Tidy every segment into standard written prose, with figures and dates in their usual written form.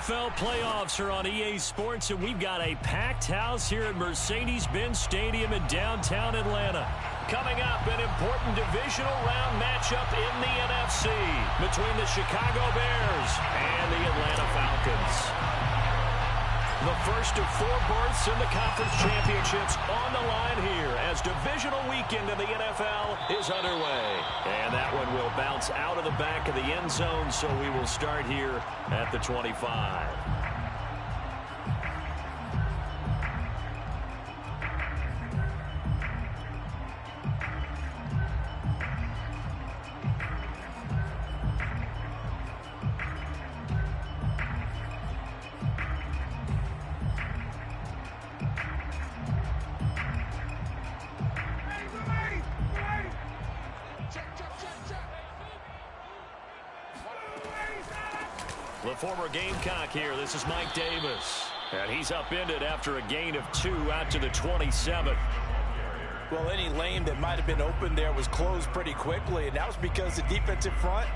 NFL playoffs are on EA Sports, and we've got a packed house here at Mercedes-Benz Stadium in downtown Atlanta. Coming up, an important divisional round matchup in the NFC between the Chicago Bears and the Atlanta Falcons. The first of 4 berths in the conference championships on the line here as divisional weekend in the NFL is underway. And that one will bounce out of the back of the end zone, so we will start here at the 25. The former Gamecock here. This is Mike Davis. And he's upended after a gain of 2 out to the 27. Well, any lane that might have been open there was closed pretty quickly, and that was because the defensive front,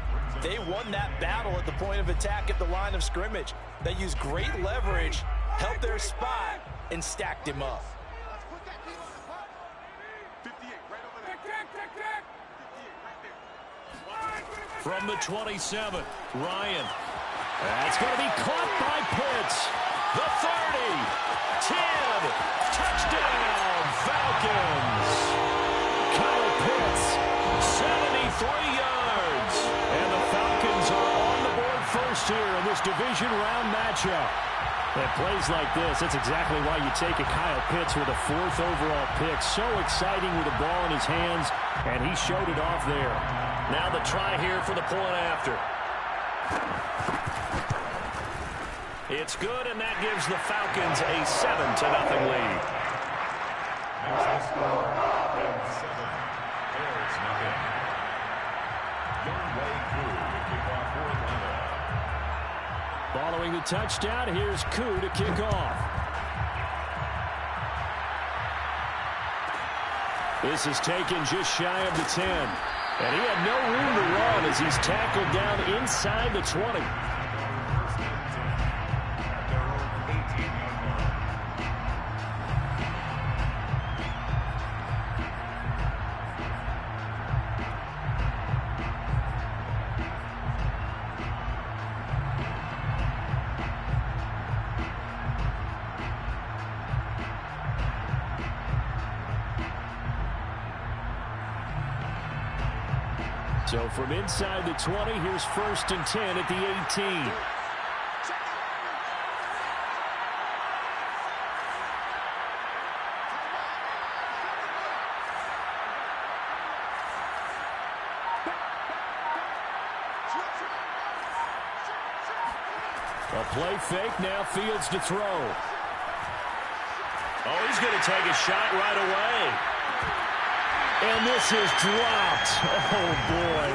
they won that battle at the point of attack at the line of scrimmage. They used great leverage, held their spot, and stacked him up. From the 27, Ryan. That's going to be caught by Pitts. The 30, 10, touchdown, Falcons. Kyle Pitts, 73 yards. And the Falcons are on the board first here in this division round matchup. At plays like this, that's exactly why you take a Kyle Pitts with a 4th overall pick. So exciting with the ball in his hands, and he showed it off there. Now the try here for the point after. It's good, and that gives the Falcons a 7-0 lead. Following the touchdown, here's Koo to kick off. This is taken just shy of the 10. And he had no room to run as he's tackled down inside the 20. So from inside the 20, here's 1st and 10 at the 18. A play fake, now Fields to throw. Oh, he's going to take a shot right away. And this is dropped. Oh, boy.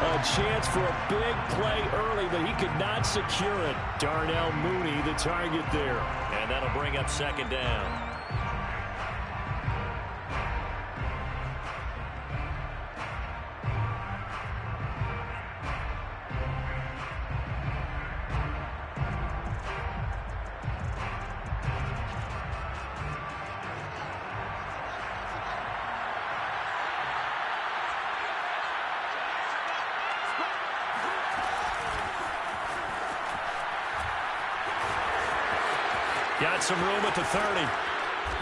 A chance for a big play early, but he could not secure it. Darnell Mooney, the target there. And that'll bring up 2nd down. Got some room at the 30.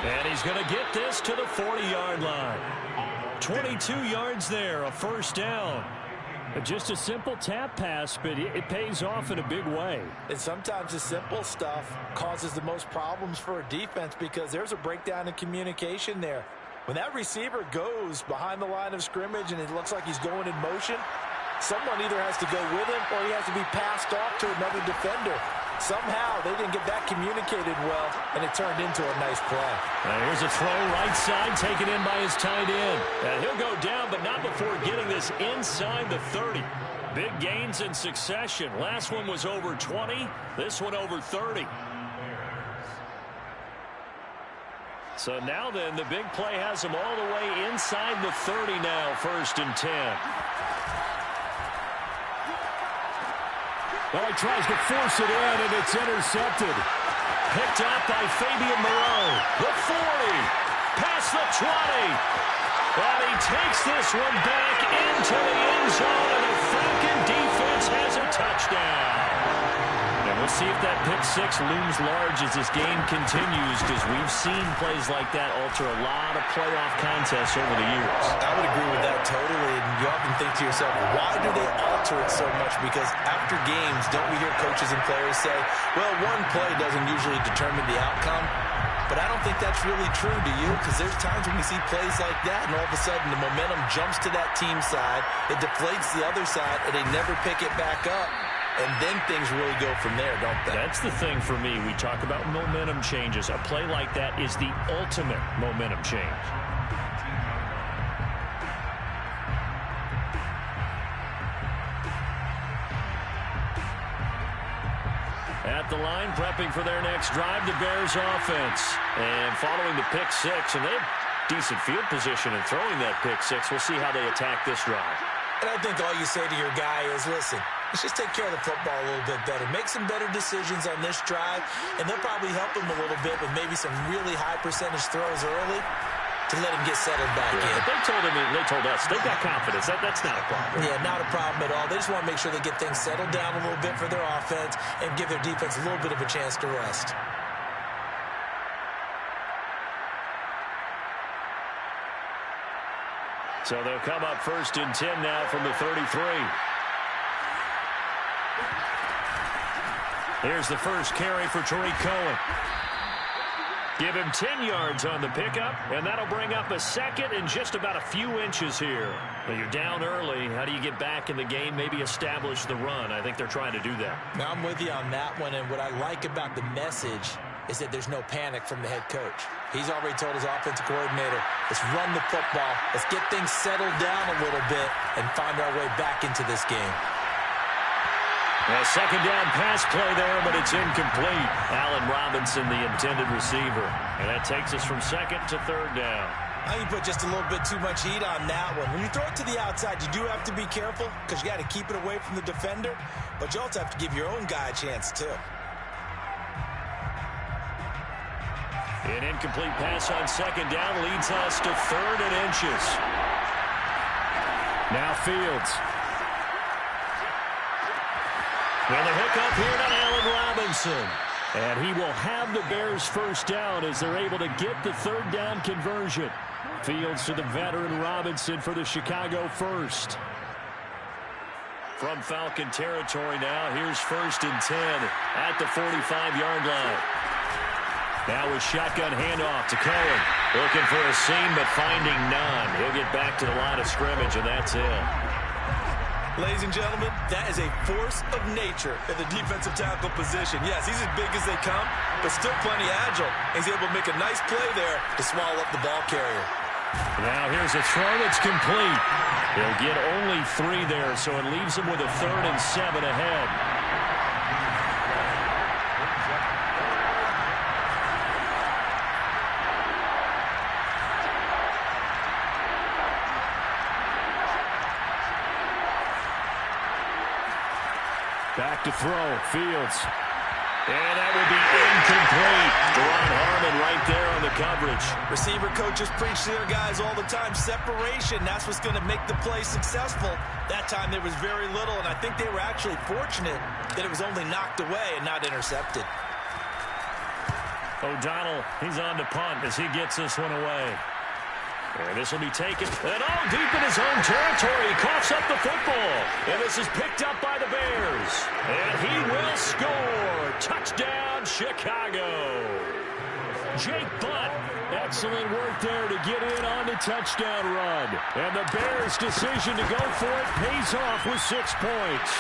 And he's going to get this to the 40-yard line. 22 yards there, a 1st down. Just a simple tap pass, but it pays off in a big way. And sometimes the simple stuff causes the most problems for a defense because there's a breakdown in communication there. When that receiver goes behind the line of scrimmage and it looks like he's going in motion, someone either has to go with him or he has to be passed off to another defender. Somehow they didn't get that communicated well, and it turned into a nice play. Here's a throw right side taken in by his tight end. And he'll go down, but not before getting this inside the 30. Big gains in succession. Last one was over 20. This one over 30. So now then, the big play has him all the way inside the 30 now, 1st and 10. Well, he tries to force it in, and it's intercepted. Picked up by Fabian Moreau. The 40. Past the 20. And he takes this one back into the end zone, and the Falcon defense has a touchdown. And we'll see if that pick six looms large as this game continues, because we've seen plays like that alter a lot of playoff contests over the years. I would agree with that totally. And you often think to yourself, why do they alter it so much? Because after games, don't we hear coaches and players say, well, one play doesn't usually determine the outcome? But I don't think that's really true, do you? Because there's times when we see plays like that, and all of a sudden the momentum jumps to that team side, it deflates the other side, and they never pick it back up. And then things really go from there, don't they? That's the thing for me. We talk about momentum changes. A play like that is the ultimate momentum change. At the line, prepping for their next drive, the Bears offense. And following the pick six, and they have decent field position in throwing that pick six. We'll see how they attack this drive. And I think all you say to your guy is, listen, let's just take care of the football a little bit better. Make some better decisions on this drive, and they'll probably help him a little bit with maybe some really high percentage throws early to let him get settled back in. They told us they've got confidence. That's not a problem. Yeah, not a problem at all. They just want to make sure they get things settled down a little bit for their offense and give their defense a little bit of a chance to rest. So they'll come up 1st and 10 now from the 33. Here's the first carry for Tariq Cohen. Give him 10 yards on the pickup, and that'll bring up a second and just about a few inches here. Well, you're down early. How do you get back in the game, maybe establish the run? I think they're trying to do that. Now, I'm with you on that one, and what I like about the message is that there's no panic from the head coach. He's already told his offensive coordinator, let's run the football, let's get things settled down a little bit and find our way back into this game. A second down pass play there, but it's incomplete. Allen Robinson, the intended receiver. And that takes us from 2nd to 3rd down. I think you put just a little bit too much heat on that one. When you throw it to the outside, you do have to be careful because you got to keep it away from the defender, but you also have to give your own guy a chance too. An incomplete pass on 2nd down leads us to 3rd and inches. Now Fields. And the hookup here to Allen Robinson. And he will have the Bears first down as they're able to get the 3rd down conversion. Fields to the veteran Robinson for the Chicago first. From Falcon territory now, here's 1st and 10 at the 45-yard line. Now with shotgun handoff to Cohen. Looking for a seam, but finding none. He'll get back to the line of scrimmage, and that's it. Ladies and gentlemen, that is a force of nature in the defensive tackle position. Yes, he's as big as they come, but still plenty agile. He's able to make a nice play there to swallow up the ball carrier. Now here's a throw that's complete. He'll get only 3 there, so it leaves him with a 3rd and 7 ahead. Back to throw, Fields. And that will be incomplete. Deron Harmon right there on the coverage. Receiver coaches preach to their guys all the time. Separation, that's what's going to make the play successful. That time there was very little, and I think they were actually fortunate that it was only knocked away and not intercepted. O'Donnell, he's on to punt as he gets this one away. And this will be taken, and deep in his own territory. He coughs up the football. And this is picked up by the Bears. And he will score. Touchdown, Chicago. Jake Butt, excellent work there to get in on the touchdown run. And the Bears' decision to go for it pays off with 6 points.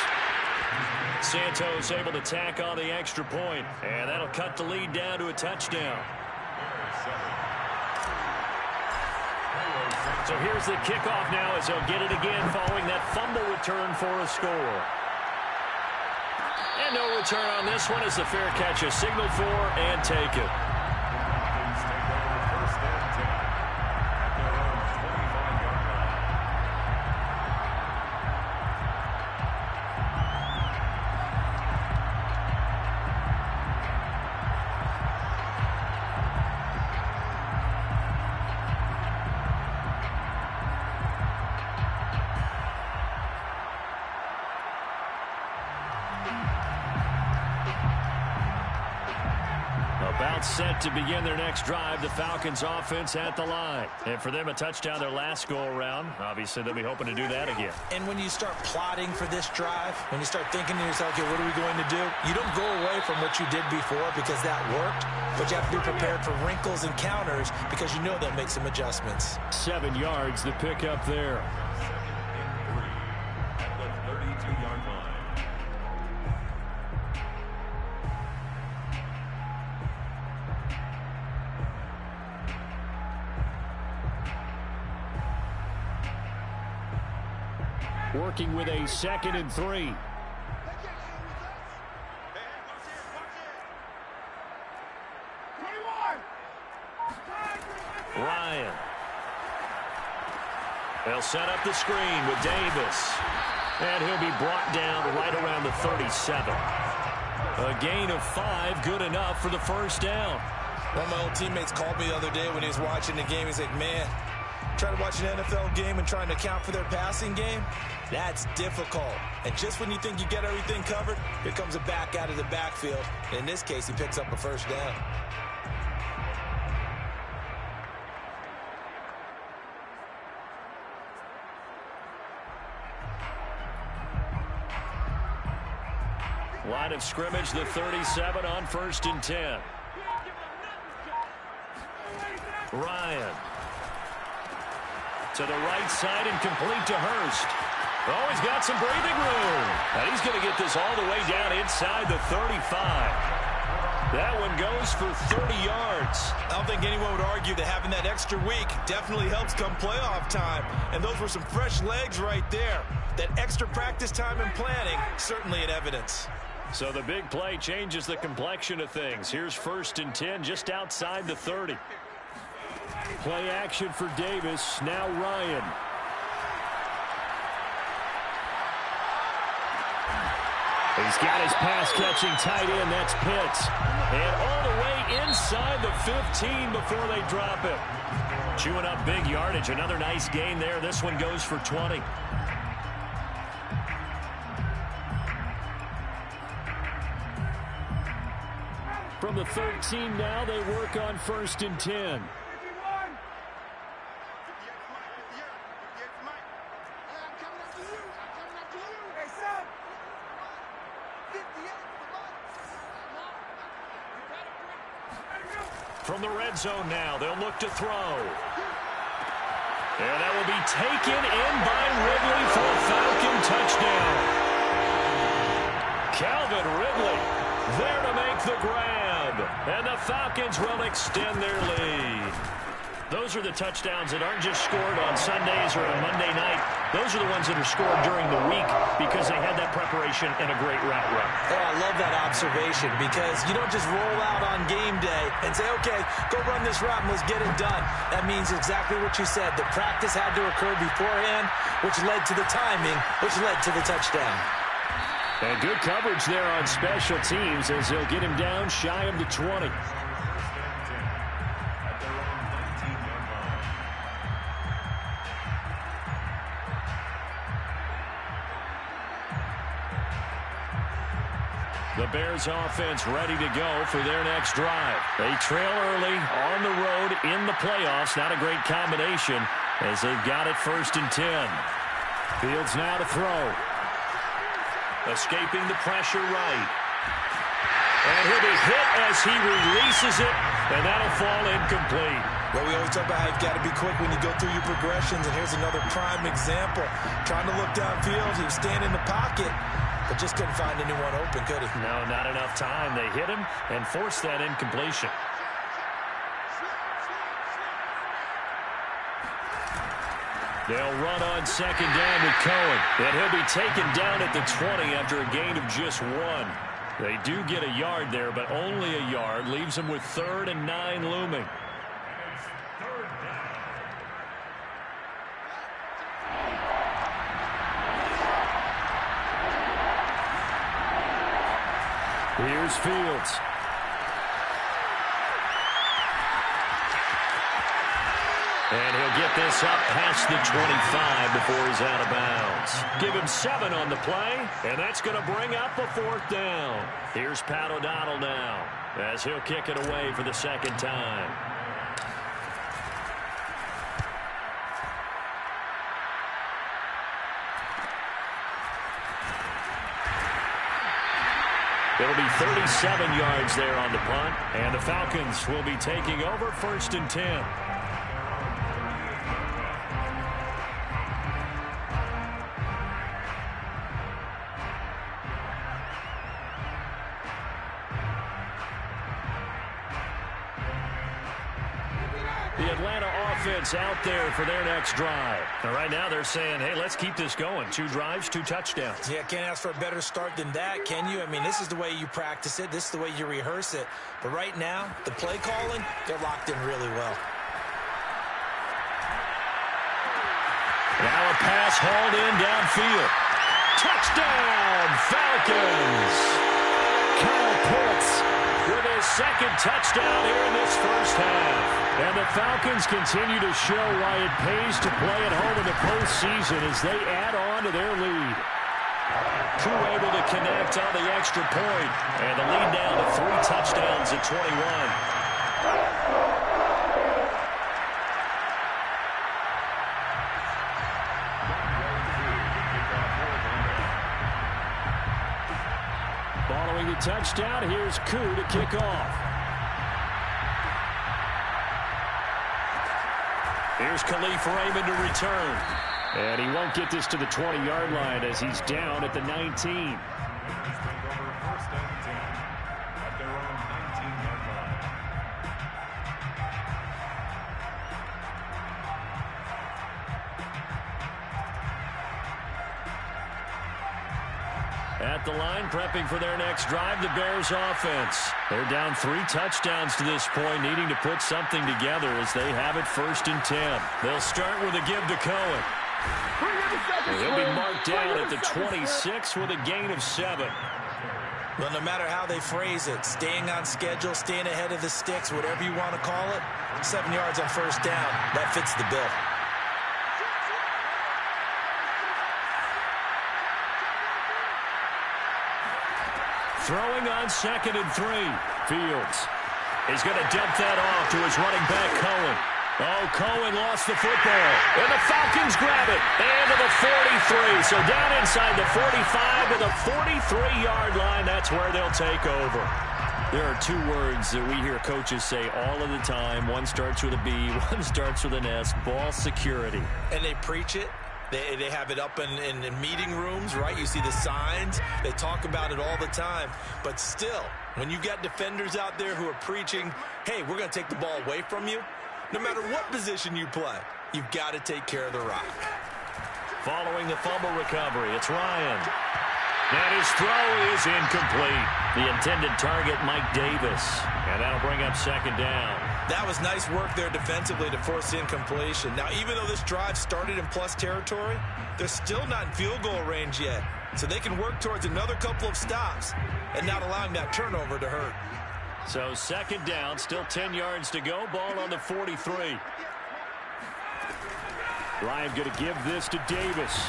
Santos able to tack on the extra point. And that'll cut the lead down to a touchdown. So here's the kickoff now as they'll get it again following that fumble return for a score. And no return on this one as the fair catch is signaled for and taken. About set to begin their next drive. The Falcons offense at the line. And for them, a touchdown their last go-around. Obviously, they'll be hoping to do that again. And when you start plotting for this drive, when you start thinking to yourself, okay, what are we going to do? You don't go away from what you did before because that worked, but you have to be prepared for wrinkles and counters because you know they'll make some adjustments. 7 yards, the pickup there. At the 32-yard line. Working with a 2nd and 3. Ryan. They'll set up the screen with Davis. And he'll be brought down right around the 37. A gain of 5, good enough for the first down. One of my old teammates called me the other day when he was watching the game. He's like, man, trying to watch an NFL game and trying to account for their passing game, that's difficult. And just when you think you get everything covered, here comes a back out of the backfield. In this case, he picks up a first down. Line of scrimmage, the 37 on 1st and 10. Ryan. To the right side and complete to Hurst. Oh, he's got some breathing room. And he's going to get this all the way down inside the 35. That one goes for 30 yards. I don't think anyone would argue that having that extra week definitely helps come playoff time. And those were some fresh legs right there. That extra practice time and planning, certainly in evidence. So the big play changes the complexion of things. Here's 1st and 10 just outside the 30. Play action for Davis. Now Ryan. He's got his pass-catching tight end. That's Pitts. And all the way inside the 15 before they drop it. Chewing up big yardage. Another nice gain there. This one goes for 20. From the 13 now, they work on 1st and 10. From the red zone now, they'll look to throw. And that will be taken in by Ridley for a Falcon touchdown. Calvin Ridley there to make the grab. And the Falcons will extend their lead. Those are the touchdowns that aren't just scored on Sundays or a Monday night. Those are the ones that are scored during the week because they had that preparation and a great route run. Oh, I love that observation because you don't just roll out on game day and say, okay, go run this route and let's get it done. That means exactly what you said. The practice had to occur beforehand, which led to the timing, which led to the touchdown. And good coverage there on special teams as they'll get him down shy of the 20. The Bears offense ready to go for their next drive. They trail early on the road in the playoffs. Not a great combination as they've got it 1st and 10. Fields now to throw. Escaping the pressure right. And he'll be hit as he releases it, and that'll fall incomplete. Well, we always talk about how you've got to be quick when you go through your progressions, and here's another prime example. Trying to look downfield, he was standing in the pocket, but just couldn't find anyone open, could he? No, not enough time. They hit him and forced that incompletion. They'll run on 2nd down with Cohen. And he'll be taken down at the 20 after a gain of just 1. They do get a yard there, but only a yard. Leaves them with 3rd and 9 looming. Here's Fields. And he'll get this up past the 25 before he's out of bounds. Give him 7 on the play, and that's going to bring up a 4th down. Here's Pat O'Donnell now. as he'll kick it away for the second time. It'll be 37 yards there on the punt, and the Falcons will be taking over 1st and 10. The Atlanta offense out there for their next drive. And right now they're saying, hey, let's keep this going. 2 drives, 2 touchdowns. Yeah, can't ask for a better start than that, can you? I mean, this is the way you practice it. This is the way you rehearse it. But right now, the play calling, they're locked in really well. Now a pass hauled in downfield. Touchdown, Falcons! Kyle Pitts with his second touchdown here in this first half. And the Falcons continue to show why it pays to play at home in the postseason as they add on to their lead. Crew able to connect on the extra point, and the lead down to 3 touchdowns at 21. Following the touchdown, here's Koo to kick off. Here's Khalif Raymond to return. And he won't get this to the 20-yard line as he's down at the 19. First and 10 at their own 19-yard line. At the line, prepping for their next drive, the Bears offense. They're down 3 touchdowns to this point, needing to put something together as they have it 1st and 10. They'll start with a give to Cohen. And he'll be marked down at the 26 with a gain of 7. Well, no matter how they phrase it, staying on schedule, staying ahead of the sticks, whatever you want to call it, 7 yards on 1st down, that fits the bill. Throwing on 2nd and 3. Fields. He's going to dump that off to his running back, Cohen. Oh, Cohen lost the football. And the Falcons grab it. And to the 43. So down inside the 45 to the 43-yard line. That's where they'll take over. There are 2 words that we hear coaches say all of the time. One starts with a B, one starts with an S. Ball security. And they preach it. They have it up in meeting rooms, right? You see the signs. They talk about it all the time. But still, when you got defenders out there who are preaching, hey, we're going to take the ball away from you, no matter what position you play, you've got to take care of the rock. Following the fumble recovery, it's Ryan. And his throw is incomplete. The intended target, Mike Davis. And that'll bring up 2nd down. That was nice work there defensively to force incompletion. Now, even though this drive started in plus territory, they're still not in field goal range yet. So they can work towards another couple of stops and not allowing that turnover to hurt. So 2nd down, still 10 yards to go. Ball on the 43. Ryan going to give this to Davis.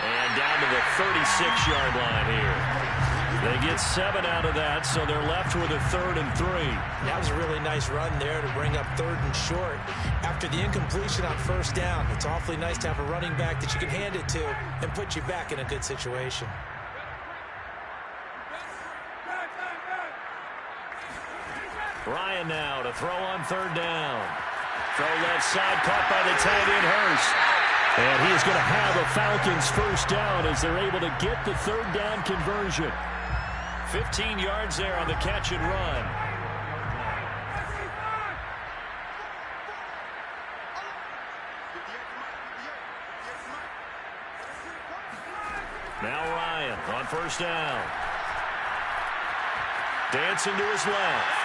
And down to the 36-yard line here. They get 7 out of that, so they're left with a 3rd and 3. That was a really nice run there to bring up 3rd and short. After the incompletion on 1st down, it's awfully nice to have a running back that you can hand it to and put you back in a good situation. Ryan now to throw on 3rd down. Throw left side, caught by the tight end Hurst. And he is going to have a Falcons 1st down as they're able to get the 3rd down conversion. 15 yards there on the catch and run. Now Ryan on 1st down. Dancing to his left.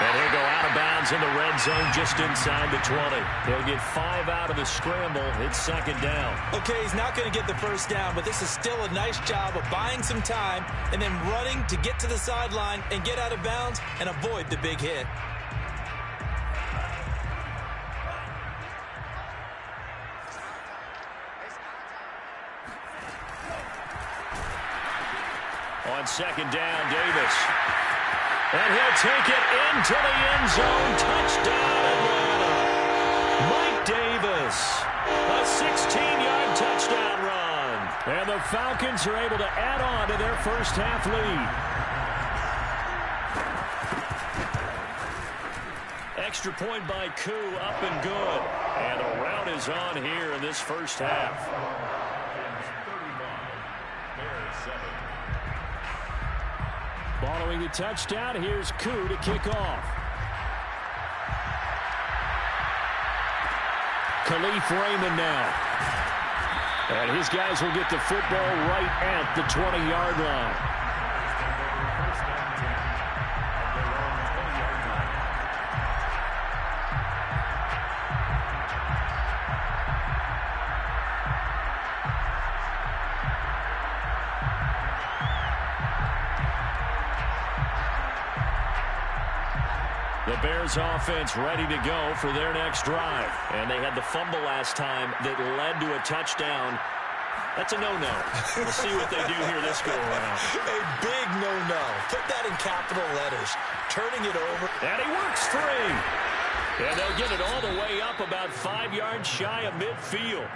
And he'll go out of bounds in the red zone just inside the 20. He'll get 5 out of the scramble. It's 2nd down. Okay, he's not going to get the 1st down, but this is still a nice job of buying some time and then running to get to the sideline and get out of bounds and avoid the big hit. On second down, Davis. And he'll take it into the end zone. Touchdown, Atlanta. Mike Davis. A 16-yard touchdown run. And the Falcons are able to add on to their first half lead. Extra point by Koo, up and good. And a rout is on here in this first half. Following the touchdown, here's Koo to kick off. Khalif Raymond now. And his guys will get the football right at the 20-yard line. The Bears offense ready to go for their next drive. And they had the fumble last time that led to a touchdown. That's a no-no. We'll see what they do here this go-around. A big no-no. Put that in capital letters. Turning it over. And he works free. And they'll get it all the way up about 5 yards shy of midfield.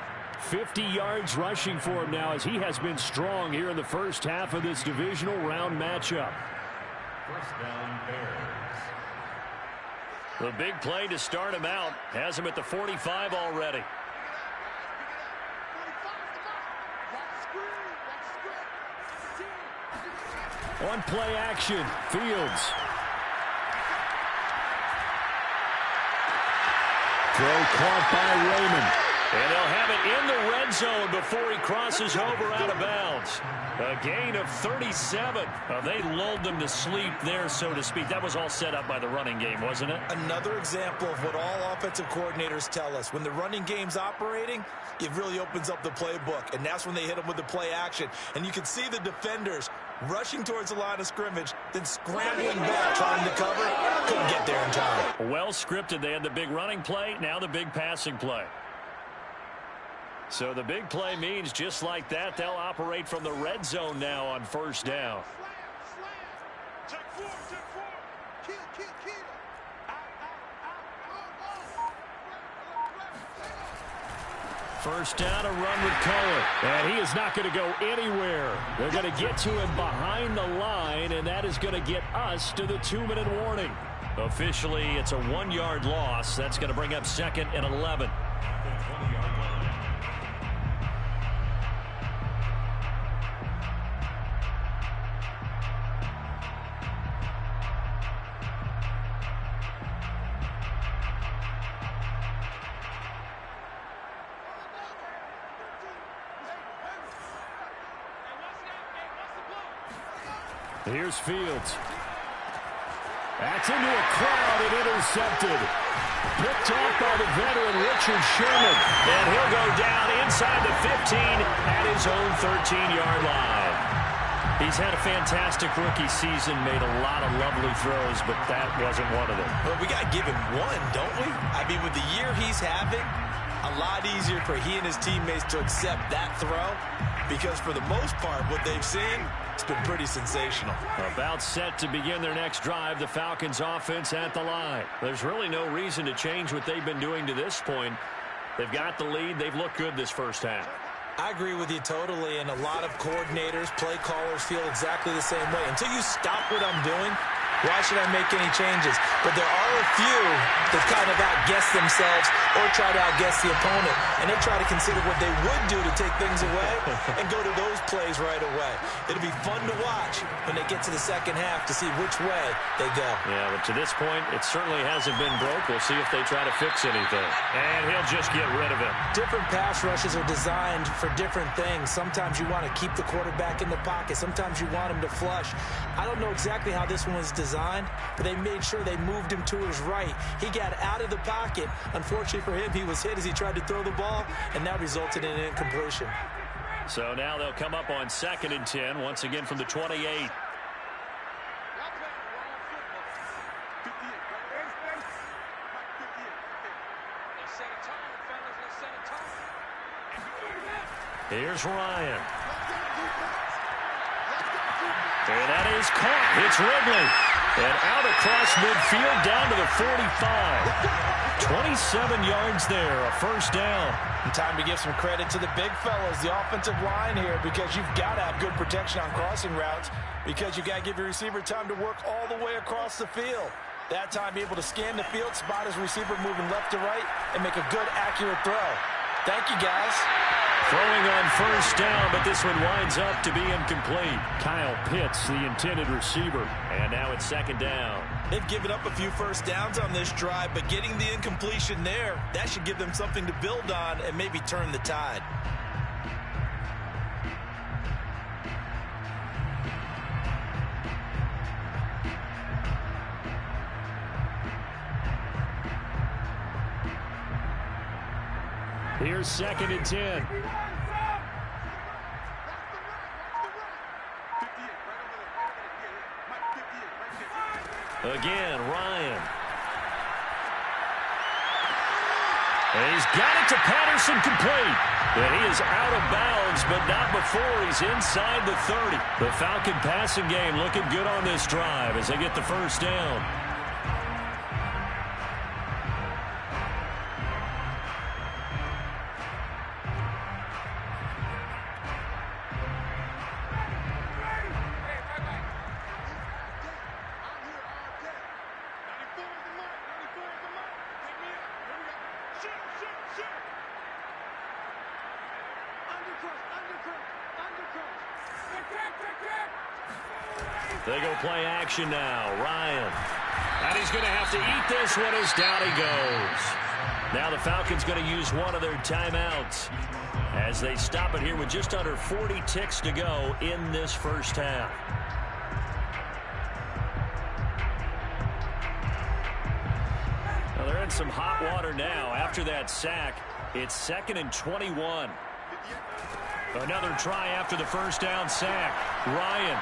50 yards rushing for him now as he has been strong here in the first half of this divisional round matchup. First down, Bears. The big play to start him out has him at the 45 already. On play action, Fields. Throw caught by Raymond. And they'll have it in the red zone before he crosses over out of bounds. A gain of 37. They lulled them to sleep there, so to speak. That was all set up by the running game, wasn't it? Another example of what all offensive coordinators tell us. When the running game's operating, it really opens up the playbook. And that's when they hit them with the play action. And you can see the defenders rushing towards the line of scrimmage, then scrambling back, trying to cover. Couldn't get there in time. Well scripted. They had the big running play, now the big passing play. So the big play means just like that, they'll operate from the red zone now on first down. First down, a run with Cohen. And he is not going to go anywhere. They're going to get to him behind the line, and that is going to get us to the 2-minute warning. Officially, it's a 1-yard loss. That's going to bring up 2nd and 11. Here's Fields. That's into a crowd and intercepted. Picked off by the veteran Richard Sherman. And he'll go down inside the 15 at his own 13-yard line. He's had a fantastic rookie season, made a lot of lovely throws, but that wasn't one of them. Well, we got to give him one, don't we? I mean, with the year he's having, a lot easier for he and his teammates to accept that throw. Because for the most part, what they've seen, it's been pretty sensational. About set to begin their next drive, the Falcons offense at the line. There's really no reason to change what they've been doing to this point. They've got the lead. They've looked good this first half. I agree with you totally, and a lot of coordinators, play callers feel exactly the same way. Until you stop what I'm doing, why should I make any changes? But there are a few that kind of outguess themselves or try to outguess the opponent, and they try to consider what they would do to take things away and go to those plays right away. It'll be fun to watch when they get to the second half to see which way they go. Yeah, but to this point, it certainly hasn't been broke. We'll see if they try to fix anything. And he'll just get rid of it. Different pass rushes are designed for different things. Sometimes you want to keep the quarterback in the pocket. Sometimes you want him to flush. I don't know exactly how this one was designed, but they made sure they moved him to his right. He got out of the pocket. Unfortunately for him, he was hit as he tried to throw the ball, and that resulted in an incompletion. So now they'll come up on 2nd and 10, once again from the 28. Here's Ryan. And that is caught. It's Ridley. And out across midfield down to the 45. 27 yards there, a first down. And time to give some credit to the big fellas, the offensive line here, because you've got to have good protection on crossing routes, because you've got to give your receiver time to work all the way across the field. That time, be able to scan the field, spot his receiver moving left to right, and make a good, accurate throw. Thank you, guys. Throwing on first down, but this one winds up to be incomplete. Kyle Pitts, the intended receiver, and now it's second down. They've given up a few first downs on this drive, but getting the incompletion there, that should give them something to build on and maybe turn the tide. Here's second and 10. Again, Ryan. And he's got it to Patterson, complete. And he is out of bounds, but not before he's inside the 30. The Falcon passing game looking good on this drive as they get the first down. They go play action now. Ryan. And he's going to have to eat this one as down he goes. Now the Falcons going to use one of their timeouts as they stop it here with just under 40 ticks to go in this first half. Well, they're in some hot water now. After that sack, it's 2nd and 21. Another try after the first down sack. Ryan.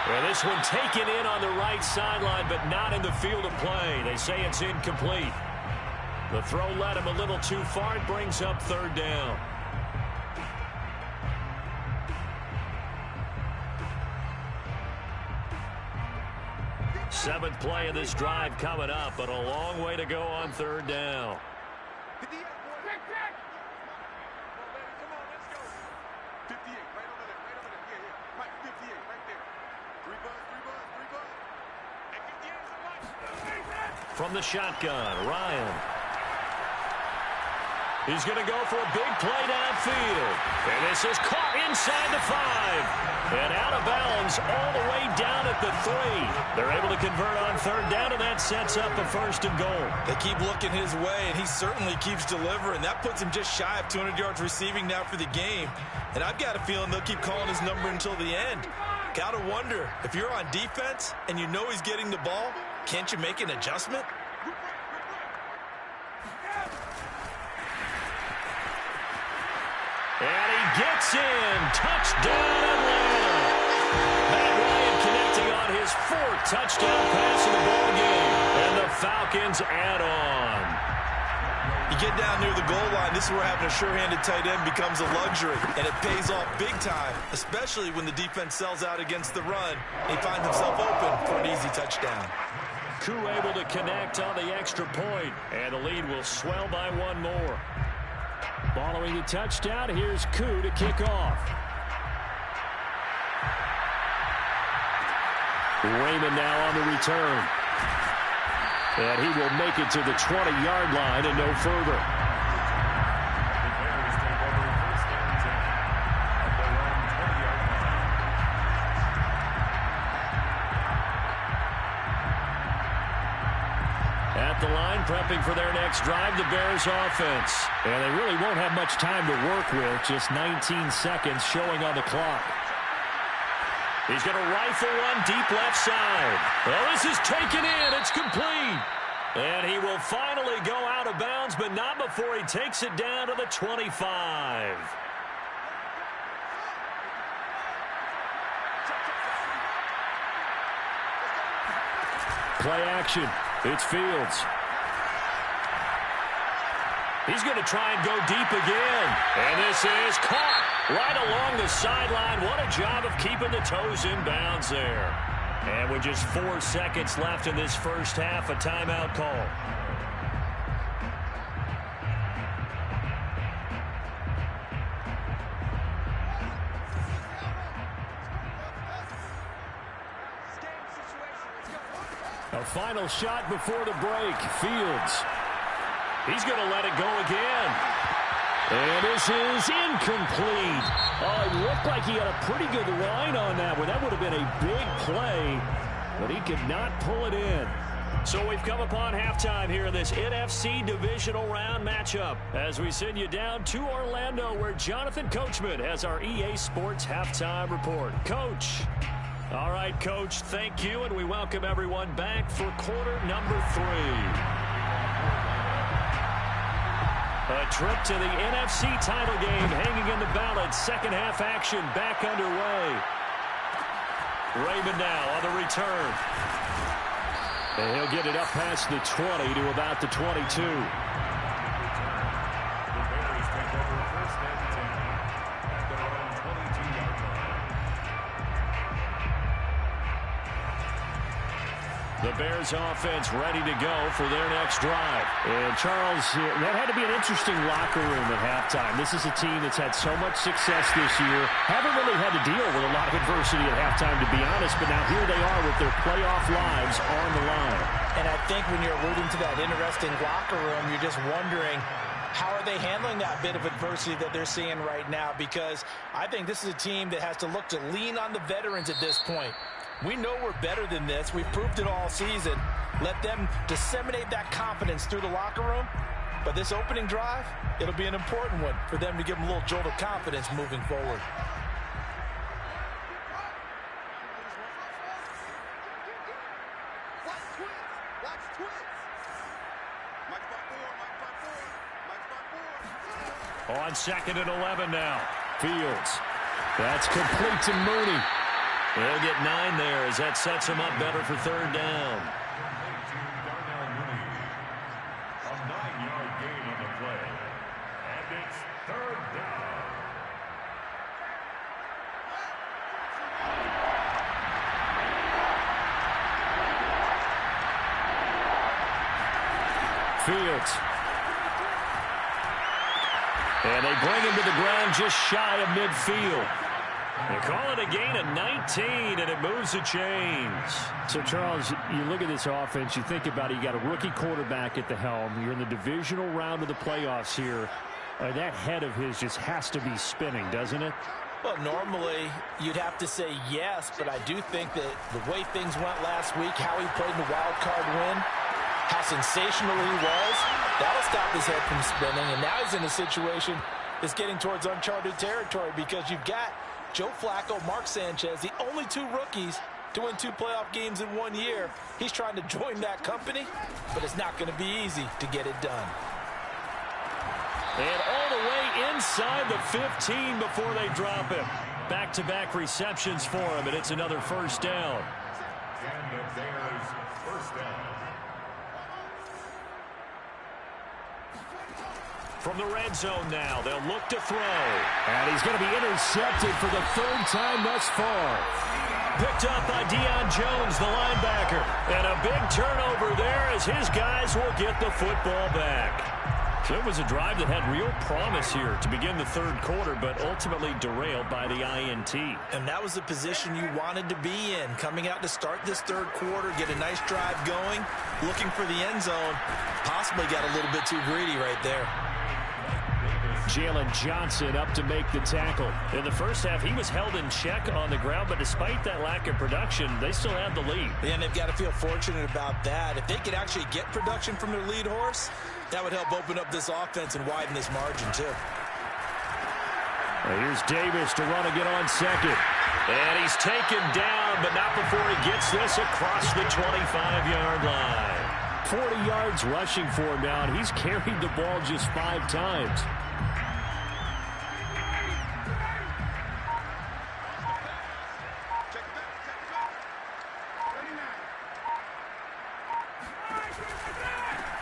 Well, this one taken in on the right sideline, but not in the field of play. They say it's incomplete. The throw led him a little too far. It brings up third down. Seventh play of this drive coming up, but a long way to go on third down. From the shotgun, Ryan. He's going to go for a big play downfield. And this is caught inside the 5. And out of bounds all the way down at the 3. They're able to convert on third down, and that sets up a first and goal. They keep looking his way, and he certainly keeps delivering. That puts him just shy of 200 yards receiving now for the game. And I've got a feeling they'll keep calling his number until the end. Gotta wonder, if you're on defense and you know he's getting the ball, can't you make an adjustment? And he gets in. Touchdown, Atlanta. Matt Ryan connecting on his 4th touchdown pass of the ball game. And the Falcons add on. You get down near the goal line, this is where having a sure-handed tight end becomes a luxury. And it pays off big time, especially when the defense sells out against the run. And he finds himself open for an easy touchdown. Koo able to connect on the extra point, and the lead will swell by one more. Following the touchdown, here's Koo to kick off. Raymond now on the return. And he will make it to the 20-yard line and no further. At the line, prepping for their next drive, the Bears offense. And they really won't have much time to work with, just 19 seconds showing on the clock. He's going to rifle one deep left side. Well, this is taken in. It's complete. And he will finally go out of bounds, but not before he takes it down to the 25. Play action. It's Fields. He's going to try and go deep again. And this is caught. Right along the sideline. What a job of keeping the toes in bounds there. And with just 4 seconds left in this first half, a timeout call. A final shot before the break. Fields. He's going to let it go again. And this is incomplete. Oh, it looked like he had a pretty good line on that one. That would have been a big play, but he could not pull it in. So we've come upon halftime here in this NFC divisional round matchup as we send you down to Orlando where Jonathan Coachman has our EA Sports halftime report. Coach. All right, Coach, thank you, and we welcome everyone back for quarter number 3. A trip to the NFC title game hanging in the balance. Second half action back underway. Raymond now on the return. And he'll get it up past the 20 to about the 22. The Bears offense ready to go for their next drive. And Charles, that had to be an interesting locker room at halftime. This is a team that's had so much success this year. Haven't really had to deal with a lot of adversity at halftime, to be honest. But now here they are with their playoff lives on the line. And I think when you're alluding to that interesting locker room, you're just wondering, how are they handling that bit of adversity that they're seeing right now? Because I think this is a team that has to look to lean on the veterans at this point. We know we're better than this. We've proved it all season. Let them disseminate that confidence through the locker room. But this opening drive, it'll be an important one for them to give them a little jolt of confidence moving forward. On 2nd and 11 now. Fields. That's complete to Mooney. They'll get 9 there as that sets him up better for third down. A 9-yard gain on the play. And it's third down. Fields. And they bring him to the ground just shy of midfield. They call it a gain of 19, and it moves the chains. So, Charles, you look at this offense, you think about it, you got a rookie quarterback at the helm. You're in the divisional round of the playoffs here. That head of his just has to be spinning, doesn't it? Well, normally you'd have to say yes, but I do think that the way things went last week, how he played in the wild card win, how sensational he was, that'll stop his head from spinning. And now he's in a situation that's getting towards uncharted territory because you've got Joe Flacco, Mark Sanchez, the only 2 rookies to win 2 playoff games in 1 year. He's trying to join that company, but it's not going to be easy to get it done. And all the way inside the 15 before they drop him. Back-to-back receptions for him, and it's another first down. And the Bears first down. From the red zone now, they'll look to throw. And he's going to be intercepted for the 3rd time thus far. Picked up by Deion Jones, the linebacker. And a big turnover there as his guys will get the football back. So it was a drive that had real promise here to begin the 3rd quarter, but ultimately derailed by the INT. And that was the position you wanted to be in, coming out to start this 3rd quarter, get a nice drive going, looking for the end zone. Possibly got a little bit too greedy right there. Jalen Johnson up to make the tackle. In the first half, he was held in check on the ground, but despite that lack of production, they still have the lead. And they've got to feel fortunate about that. If they could actually get production from their lead horse, that would help open up this offense and widen this margin, too. Well, here's Davis to run again on 2nd. And he's taken down, but not before he gets this across the 25-yard line. 40 yards rushing for him now, and he's carried the ball just 5 times.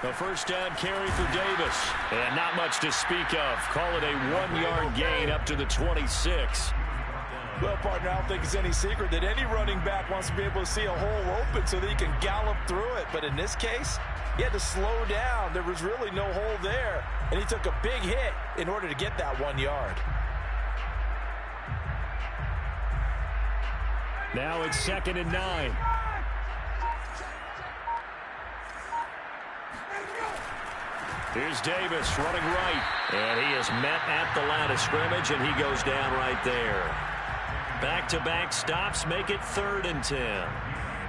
A first down carry for Davis. And not much to speak of. Call it a 1-yard gain up to the 26. Well, partner, I don't think it's any secret that any running back wants to be able to see a hole open so that he can gallop through it. But in this case, he had to slow down. There was really no hole there. And he took a big hit in order to get that 1 yard. Now it's 2nd and 9. Here's Davis running right. And he is met at the line of scrimmage, and he goes down right there. Back-to-back stops make it 3rd and 10.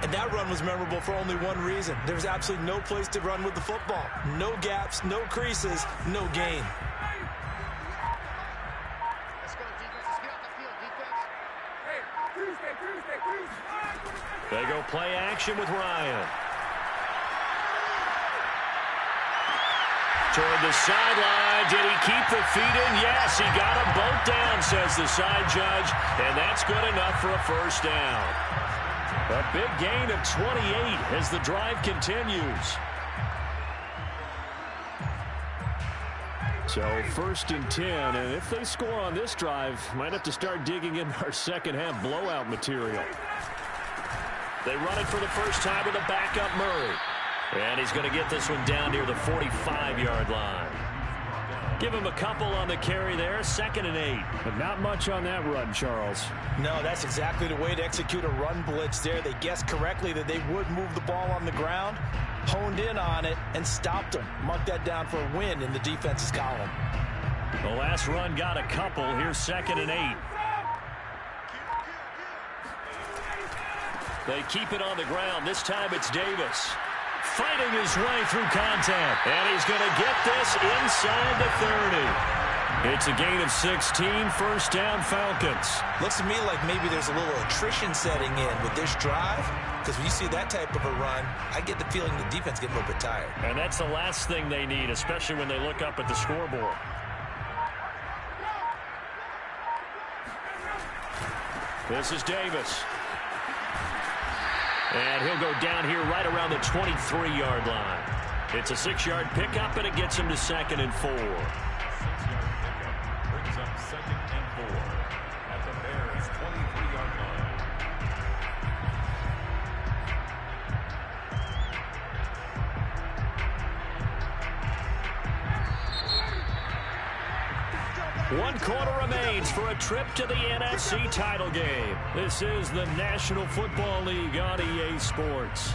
And that run was memorable for only one reason. There was absolutely no place to run with the football. No gaps, no creases, no gain. Let's go, defense. Let's get off the field, defense. Hey, Tuesday. They go play action with Ryan. Toward the sideline. Did he keep the feet in? Yes, he got them both down, says the side judge. And that's good enough for a first down. A big gain of 28 as the drive continues. So 1st and 10. And if they score on this drive, might have to start digging in our second half blowout material. They run it for the first time with a backup Murray. And he's going to get this one down near the 45-yard line. Give him a couple on the carry there. 2nd and 8. But not much on that run, Charles. No, that's exactly the way to execute a run blitz there. They guessed correctly that they would move the ball on the ground, honed in on it, and stopped them. Mark that down for a win in the defense's column. The last run got a couple. Here's 2nd and 8. They keep it on the ground. This time it's Davis. Fighting his way through contact. And he's going to get this inside the 30. It's a gain of 16. First down, Falcons. Looks to me like maybe there's a little attrition setting in with this drive. Because when you see that type of a run, I get the feeling the defense getting a little bit tired. And that's the last thing they need, especially when they look up at the scoreboard. This is Davis. And he'll go down here right around the 23-yard line. It's a 6-yard pickup, and it gets him to 2nd and 4. Brings up 2nd and 4 at the Bears' 23-yard line. One quarter remains for a trip to the NFC title game. This is the National Football League on EA Sports.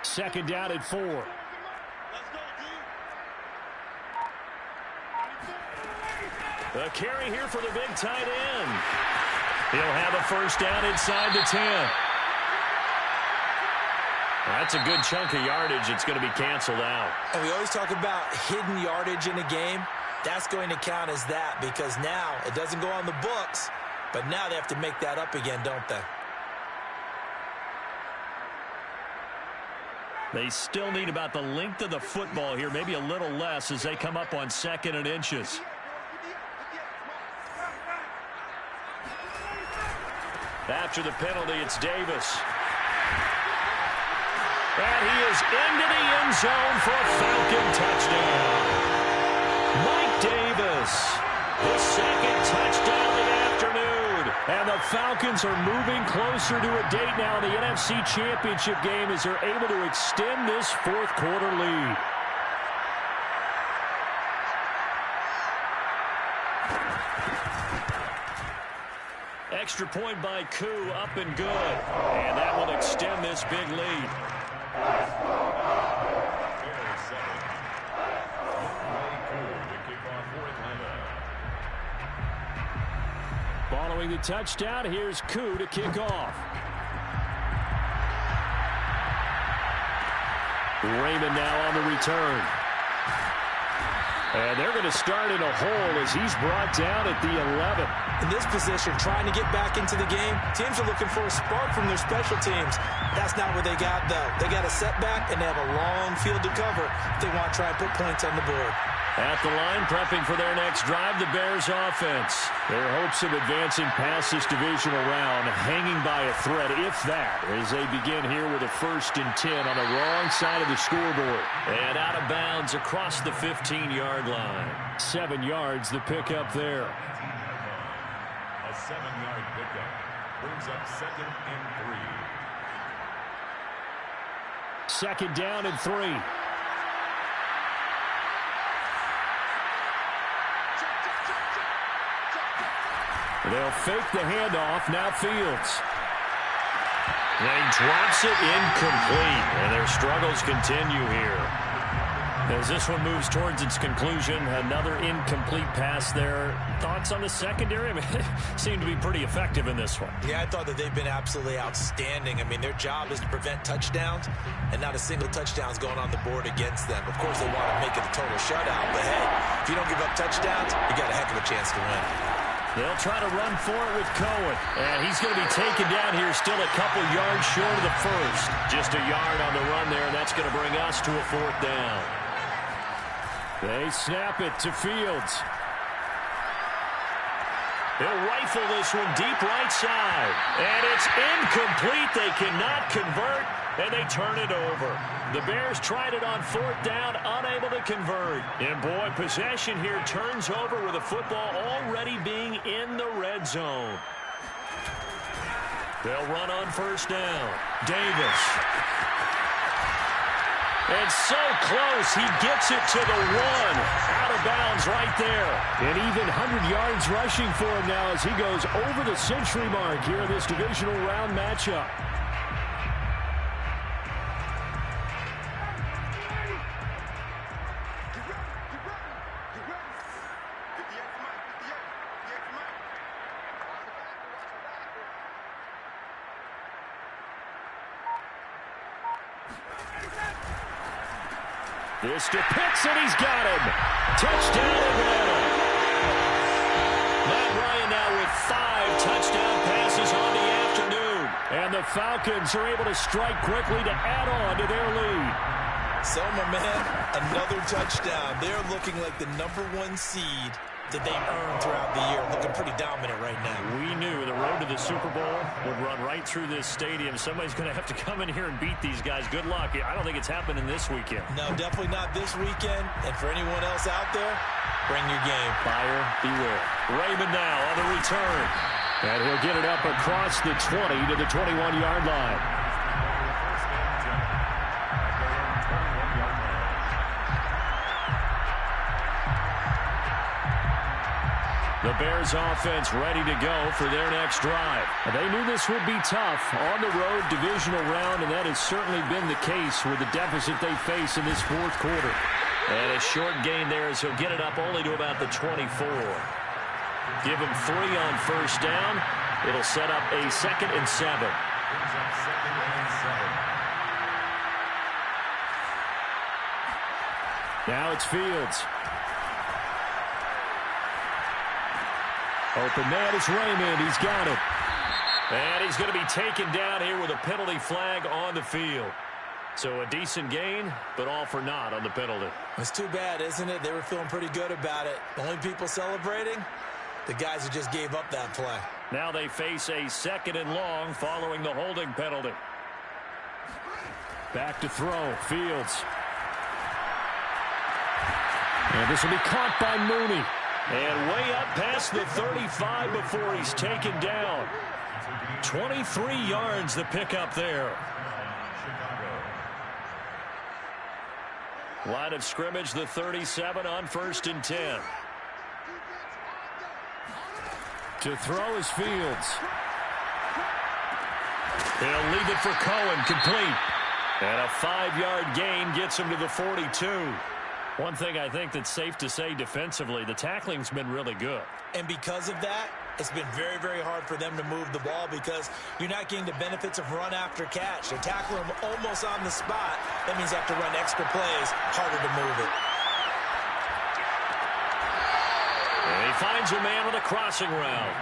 Second down at 4. The carry here for the big tight end. He'll have a first down inside the 10. That's a good chunk of yardage. It's going to be canceled out. And we always talk about hidden yardage in a game. That's going to count as that because now it doesn't go on the books, but now they have to make that up again, don't they? They still need about the length of the football here, maybe a little less as they come up on 2nd and inches. After the penalty, it's Davis. And he is into the end zone for a Falcon touchdown. Mike Davis, the 2nd touchdown of the afternoon. And the Falcons are moving closer to a date now in the NFC Championship game as they're able to extend this 4th quarter lead. Extra point by Koo, up and good. And that will extend this big lead. Following the touchdown, here's Koo to kick off. Raymond now on the return. And they're going to start in a hole as he's brought down at the 11. In this position, trying to get back into the game, teams are looking for a spark from their special teams. That's not what they got, though. They got a setback, and they have a long field to cover if they want to try and put points on the board. At the line, prepping for their next drive, the Bears offense. Their hopes of advancing past this divisional round hanging by a thread, if that, as they begin here with a 1st and 10 on the wrong side of the scoreboard. And out of bounds across the 15-yard line. 7 yards, the pickup there. A 7-yard pickup brings up 2nd and 3. 2nd down and 3. They'll fake the handoff. Now Fields. They drops it incomplete, and their struggles continue here. As this one moves towards its conclusion, another incomplete pass there. Thoughts on the secondary? I mean, seem to be pretty effective in this one. Yeah, I thought that they've been absolutely outstanding. I mean, their job is to prevent touchdowns, and not a single touchdown's going on the board against them. Of course, they want to make it a total shutout, but hey, if you don't give up touchdowns, you got a heck of a chance to win. They'll try to run for it with Cohen. And he's going to be taken down here still a couple yards short of the first. Just a yard on the run there, and that's going to bring us to a 4th down. They snap it to Fields. They'll rifle this one deep right side. And it's incomplete. They cannot convert, and they turn it over. The Bears tried it on 4th down, unable to convert. And boy, possession here turns over with the football already being in the red zone. They'll run on 1st down. Davis. And so close, he gets it to the 1. Out of bounds right there. And even 100 yards rushing for him now as he goes over the century mark here in this divisional round matchup. This to Pitts, and he's got him. Touchdown, Atlanta. Matt Ryan now with 5 touchdown passes on the afternoon. And the Falcons are able to strike quickly to add on to their lead. So, my man, another touchdown. They're looking like the #1 seed that they earned throughout the year. Looking pretty dominant right now. We knew the road to the Super Bowl would run right through this stadium. Somebody's going to have to come in here and beat these guys. Good luck. I don't think it's happening this weekend. No, definitely not this weekend. And for anyone else out there, bring your game. Buyer beware. Raymond now on the return. And he'll get it up across the 20 to the 21-yard line. The Bears offense ready to go for their next drive. They knew this would be tough on the road divisional round, and that has certainly been the case with the deficit they face in this 4th quarter. And a short gain there as he'll get it up only to about the 24. Give him 3 on 1st down. It'll set up a 2nd and 7. Now it's Fields. Open man is Raymond. He's got it. And he's going to be taken down here with a penalty flag on the field. So a decent gain, but all for naught on the penalty. It's too bad, isn't it? They were feeling pretty good about it. The only people celebrating, the guys who just gave up that play. Now they face a 2nd and long following the holding penalty. Back to throw. Fields. And this will be caught by Mooney. And way up past the 35 before he's taken down. 23 yards the pickup there. Line of scrimmage, the 37 on 1st and 10. To throw is Fields. They'll leave it for Cohen, complete. And a 5-yard gain gets him to the 42. One thing I think that's safe to say defensively, the tackling's been really good. And because of that, It's been very, very hard for them to move the ball because you're not getting the benefits of run after catch. They're tackling them almost on the spot. That means they have to run extra plays, harder to move it. And he finds a man on the crossing route.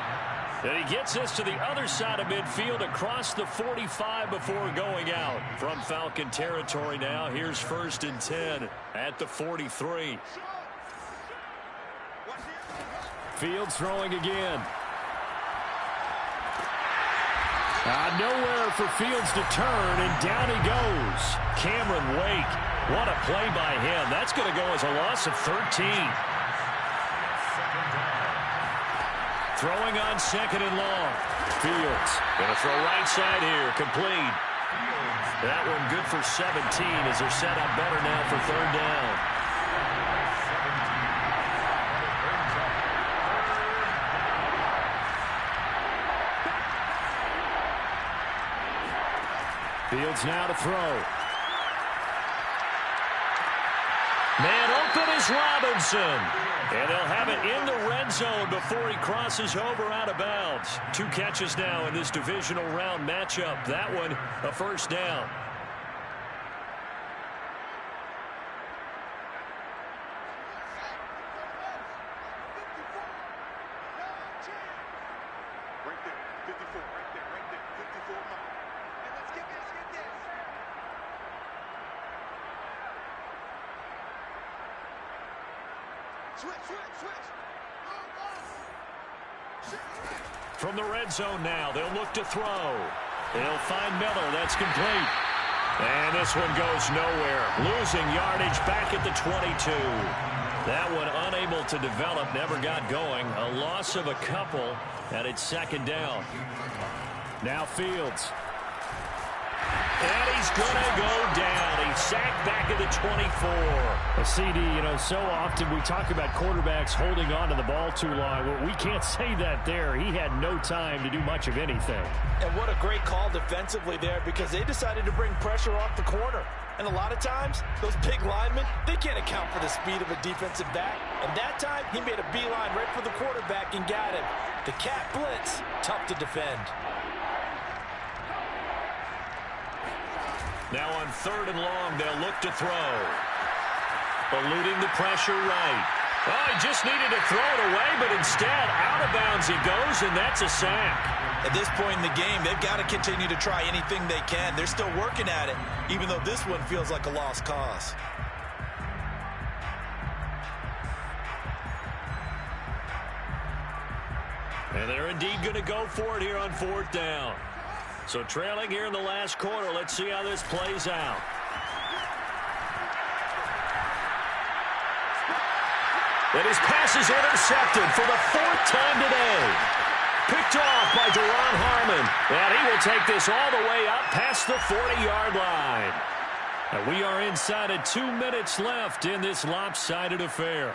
And he gets this to the other side of midfield across the 45 before going out. From Falcon territory now, here's 1st and 10 at the 43. Fields throwing again. Nowhere for Fields to turn, and down he goes. Cameron Wake, what a play by him. That's going to go as a loss of 13. Throwing on 2nd and long. Fields going to throw right side here, complete. That one good for 17 as they're set up better now for 3rd down. Fields now to throw. Man open is Robinson. And they'll have it in the red zone before he crosses over out of bounds. 2 catches now in this divisional round matchup. That one a 1st down. Right there, 54, right there, 54 mile. And let's get this, Switch. From the red zone now, they'll look to throw. They'll find Miller. That's complete. And this one goes nowhere. Losing yardage back at the 22. That one unable to develop, never got going. A loss of a couple, and it's 2nd down. Now Fields. And he's going to go down. He's sacked back at the 24. A CD, so often we talk about quarterbacks holding on to the ball too long. Well, we can't say that there. He had no time to do much of anything. And what a great call defensively there because they decided to bring pressure off the corner. And a lot of times, those big linemen, they can't account for the speed of a defensive back. And that time, he made a beeline right for the quarterback and got him. The cat blitz, tough to defend. Now on 3rd and long, they'll look to throw. Eluding the pressure right. Oh, he just needed to throw it away, but instead, out of bounds he goes, and that's a sack. At this point in the game, they've got to continue to try anything they can. They're still working at it, even though this one feels like a lost cause. And they're indeed going to go for it here on 4th down. So trailing here in the last quarter, let's see how this plays out. And his pass is intercepted for the 4th time today. Picked off by Deron Harmon. And he will take this all the way up past the 40-yard line. And we are inside of 2 minutes left in this lopsided affair.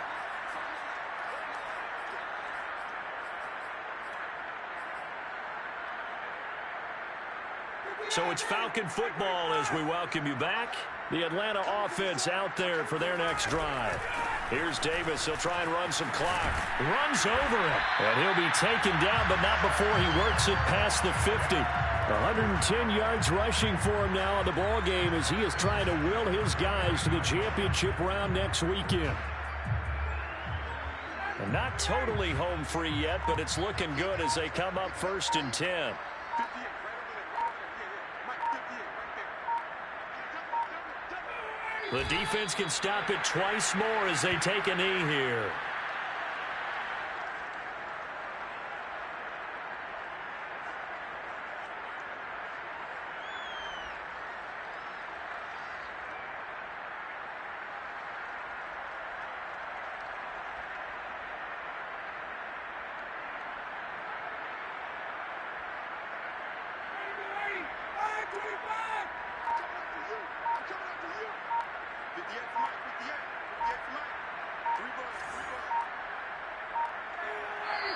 So it's Falcon football as we welcome you back. The Atlanta offense out there for their next drive. Here's Davis. He'll try and run some clock. Runs over him. And he'll be taken down, but not before he works it past the 50. 110 yards rushing for him now in the ball game as he is trying to will his guys to the championship round next weekend. And not totally home free yet, but it's looking good as they come up 1st and 10. The defense can stop it twice more as they take a knee here.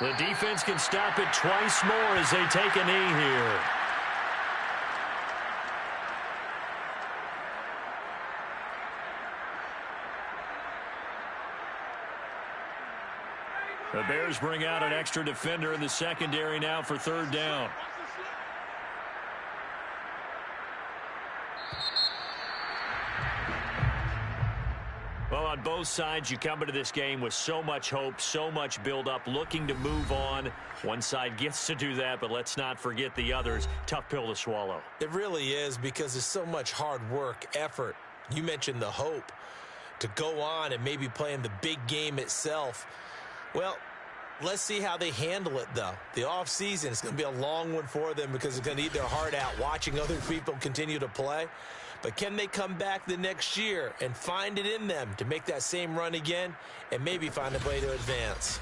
The defense can stop it twice more as they take a knee here. The Bears bring out an extra defender in the secondary now for third down. Well, on both sides, you come into this game with so much hope, so much build-up, looking to move on. One side gets to do that, but let's not forget the others. Tough pill to swallow. It really is, because there's so much hard work, effort. You mentioned the hope to go on and maybe play in the big game itself. Well, let's see how they handle it, though. The offseason is going to be a long one for them because it's going to eat their heart out watching other people continue to play. But can they come back the next year and find it in them to make that same run again and maybe find a way to advance?